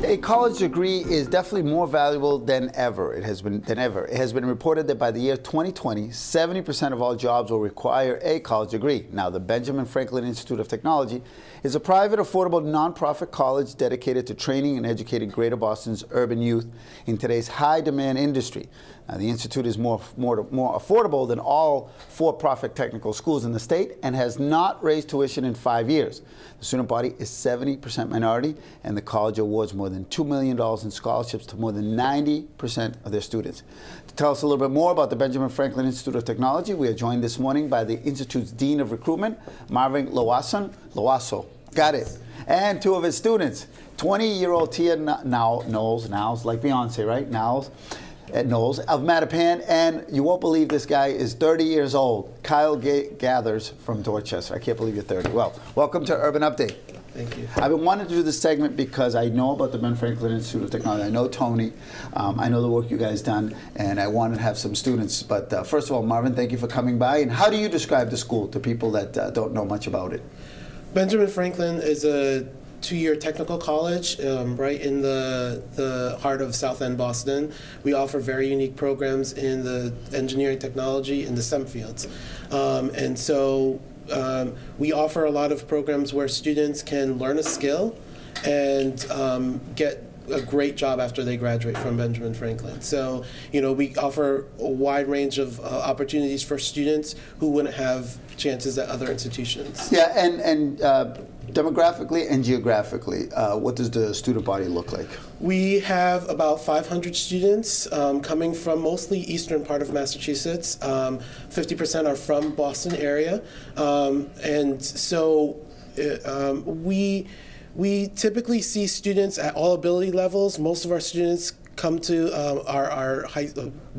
A college degree is definitely more valuable than ever. It has been reported that by the year 2020, 70% of all jobs will require a college degree. Now, the Benjamin Franklin Institute of Technology is a private, affordable, nonprofit college dedicated to training and educating Greater Boston's urban youth in today's high-demand industry. Now, the institute is more affordable than all for-profit technical schools in the state and has not raised tuition in 5 years. The student body is 70% minority, and the college awards more than $2 million in scholarships to more than 90% of their students. To tell us a little bit more about the Benjamin Franklin Institute of Technology, we are joined this morning by the Institute's Dean of Recruitment, Marvin Loiseau, got it, and two of his students, 20-year-old Tia Knowles, like Beyonce, right? Knowles. At Knowles of Mattapan, and you won't believe this guy is 30 years old, Kyle Gathers from Dorchester. I can't believe you're 30. Well, welcome to Urban Update. Thank you. I've been wanting to do this segment because I know about the Ben Franklin Institute of Technology. I know Tony. I know the work you guys done, and I wanted to have some students. But first of all, Marvin, thank you for coming by. And how do you describe the school to people that don't know much about it? Benjamin Franklin is a two-year technical college right in the heart of South End Boston. We offer very unique programs in the engineering, technology, and the STEM fields. And so we offer a lot of programs where students can learn a skill and get a great job after they graduate from Benjamin Franklin. So, we offer a wide range of opportunities for students who wouldn't have chances at other institutions. Yeah, and demographically and geographically, what does the student body look like? We have about 500 students coming from mostly eastern part of Massachusetts. 50% are from Boston area. And so we typically see students at all ability levels. Most of our students come to our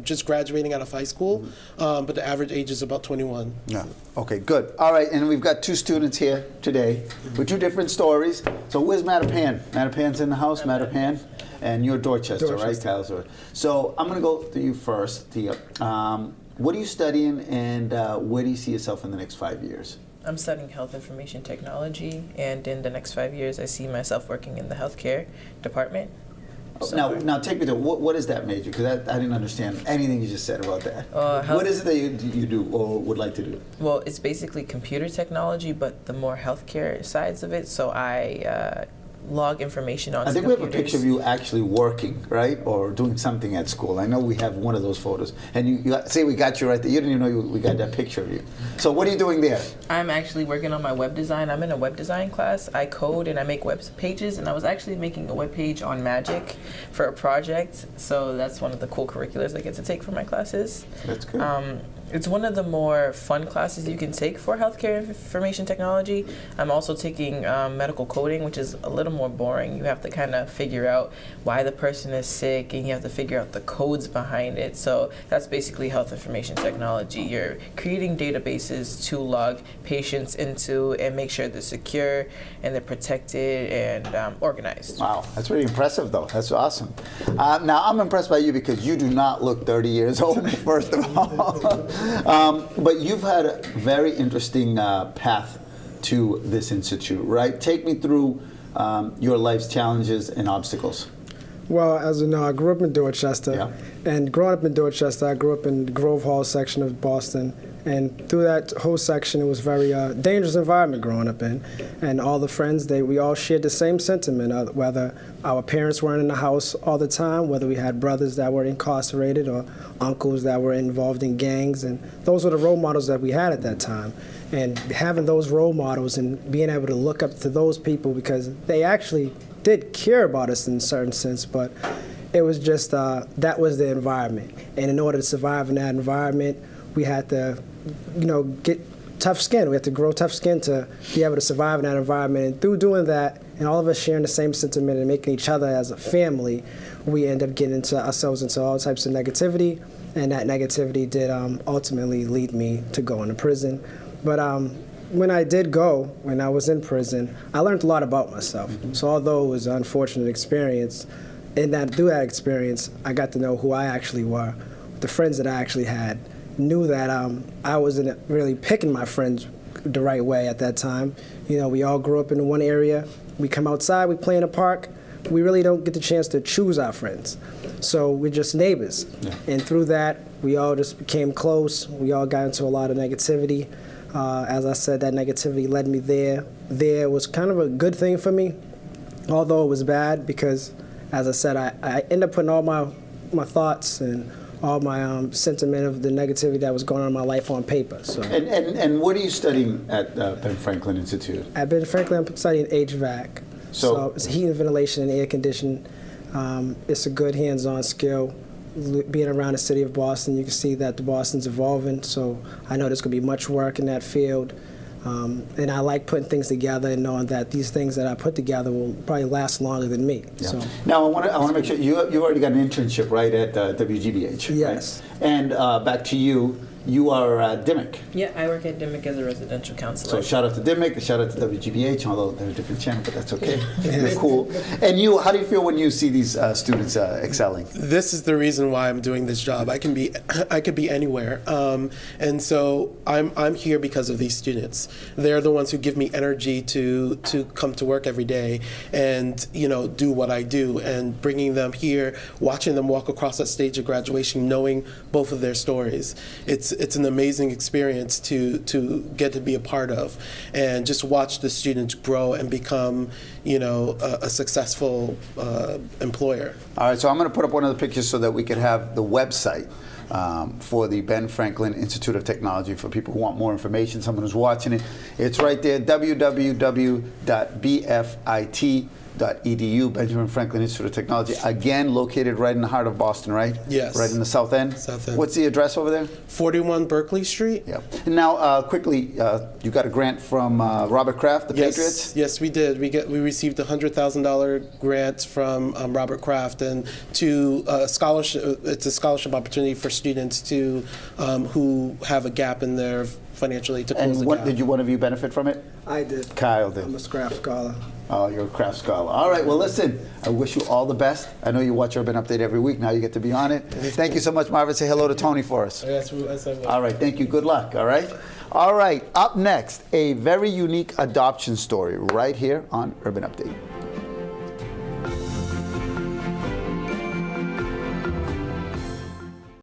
just graduating out of high school, but the average age is about 21. Yeah. Okay, good. All right, and we've got two students here today with two different stories. So where's Mattapan? Mattapan's in the house, Mattapan, and you're Dorchester, right, Kyle? So I'm going to go to you first, Tia. What are you studying, and where do you see yourself in the next 5 years? I'm studying health information technology, and in the next 5 years, I see myself working in the healthcare department. Now take me to what is that major? Because I didn't understand anything you just said about that. What is it that you do or would like to do? Well, it's basically computer technology, but the more healthcare sides of it. So I log information on. I think computers. We have a picture of you actually working, right, or doing something at school. I know we have one of those photos, and you see we got you right there. You didn't even know we got that picture of you. So what are you doing there? I'm actually working on my web design. I'm in a web design class. I code and I make web pages, and I was actually making a web page on Magic for a project. So that's one of the cool curriculars I get to take for my classes. That's good. It's one of the more fun classes you can take for healthcare information technology. I'm also taking medical coding, which is a little more boring. You have to kind of figure out why the person is sick, and you have to figure out the codes behind it. So that's basically health information technology. You're creating databases to log patients into and make sure they're secure and they're protected and organized. Wow, that's really impressive, though. That's awesome. Now, I'm impressed by you because you do not look 30 years old, first of all. But you've had a very interesting path to this institute, right? Take me through your life's challenges and obstacles. Well, as you know, I grew up in Dorchester, yeah. And growing up in Dorchester, I grew up in the Grove Hall section of Boston, and through that whole section, it was a very dangerous environment growing up in, and all the friends, we all shared the same sentiment, whether our parents weren't in the house all the time, whether we had brothers that were incarcerated or uncles that were involved in gangs, and those were the role models that we had at that time. And having those role models and being able to look up to those people, because they actually did care about us in a certain sense, but it was just, that was the environment. And in order to survive in that environment, we had to, get tough skin. We had to grow tough skin to be able to survive in that environment. And through doing that, and all of us sharing the same sentiment and making each other as a family, we end up getting ourselves into all types of negativity. And that negativity did ultimately lead me to go into prison. But when I was in prison, I learned a lot about myself. Mm-hmm. So although it was an unfortunate experience, through that experience, I got to know who I actually were. The friends that I actually had, knew that I wasn't really picking my friends the right way at that time. We all grew up in one area. We come outside, we play in a park. we really don't get the chance to choose our friends. So we're just neighbors. Yeah. And through that, we all just became close. We all got into a lot of negativity. As I said, that negativity led me there. There was kind of a good thing for me, although it was bad because, as I said, I ended up putting all my thoughts and all my sentiment of the negativity that was going on in my life on paper. So. And what are you studying at Ben Franklin Institute? At Ben Franklin, I'm studying HVAC. So it's heating, ventilation, and air conditioning. It's a good hands-on skill. Being around the city of Boston, you can see that the Boston's evolving. So I know there's going to be much work in that field. And I like putting things together and knowing that these things that I put together will probably last longer than me. Yeah. So. Now, I want to make sure, you've already got an internship, right, at WGBH? Yes. Right? And back to you, you are DIMIC. Yeah, I work at DIMIC as a residential counselor. So shout out to DIMIC, shout out to WGBH, although they're a different channel, but that's okay. They're cool. And you, how do you feel when you see these students excelling? This is the reason why I'm doing this job. I could be anywhere, and so I'm here because of these students. They're the ones who give me energy to come to work every day and do what I do. And bringing them here, watching them walk across that stage of graduation, knowing both of their stories, it's an amazing experience to get to be a part of, and just watch the students grow and become a successful employer. All right, so I'm going to put up one of the pictures so that we could have the website for the Ben Franklin Institute of Technology for people who want more information, someone who's watching it. It's right there, www.bfit.edu, Benjamin Franklin Institute of Technology. Again, located right in the heart of Boston, right? Yes. Right in the South End? South End. What's the address over there? 41 Berkeley Street. Yeah. And now, quickly, you got a grant from Robert Kraft, the Patriots? Yes, we did. We received a $100,000 grant from Robert Kraft, and to scholarship. It's a scholarship opportunity for students to who have a gap in their financial aid to close And the what, gap. did one of you benefit from it? I did. Kyle did. I'm a Scrap Scholar. Oh, you're a craft scholar. All right, well, listen, I wish you all the best. I know you watch Urban Update every week. Now you get to be on it. Thank you so much, Marvin. Say hello to Tony for us. Yes, All right, thank you. Good luck, all right? All right, up next, a very unique adoption story right here on Urban Update.